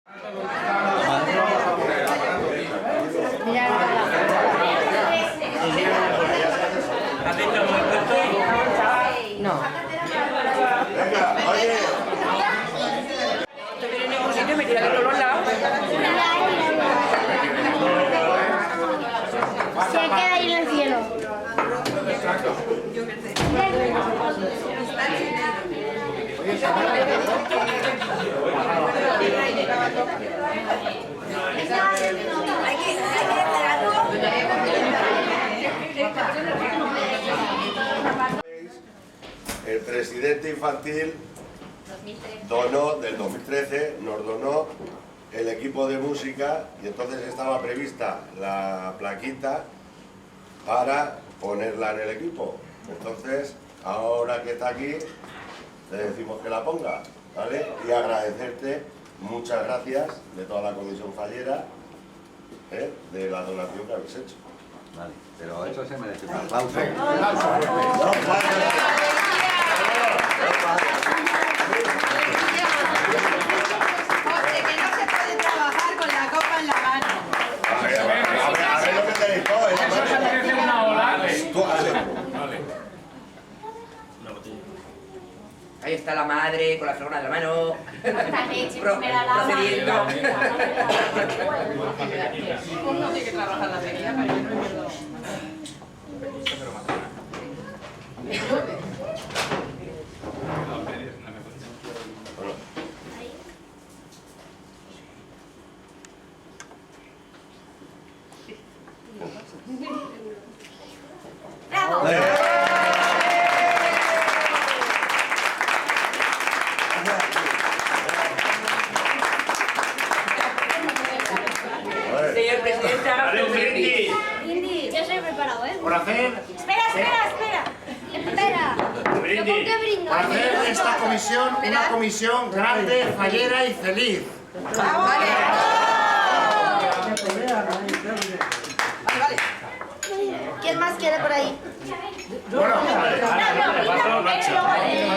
No. Venga, oye. Te viene en ningún sitio y me tira de todos lados. Se queda ahí en el cielo. El presidente infantil del 2013 nos donó el equipo de música y entonces estaba prevista la plaquita para ponerla en el equipo. Entonces, ahora que está aquí, le decimos que la ponga, ¿vale? Y agradecerte, muchas gracias de toda la comisión fallera, de la donación que habéis hecho. Vale, pero eso se merece un aplauso. José, que no se puede trabajar con la copa en la mano. A ver lo que tenéis todos. Eso se merece una ola. Ahí está la madre con la fregona de la mano. Procediendo. Uno tiene que trabajar la feria, pero yo no entiendo. Señor presidente, haga un brindis. Indy, ya estoy preparado, ¿eh? Por hacer Espera. brindis. ¿Con qué brindo? Para hacer de esta comisión una comisión grande, fallera y feliz. Vale. ¿Quién más quiere por ahí? Bueno, No, brinda primero y luego él.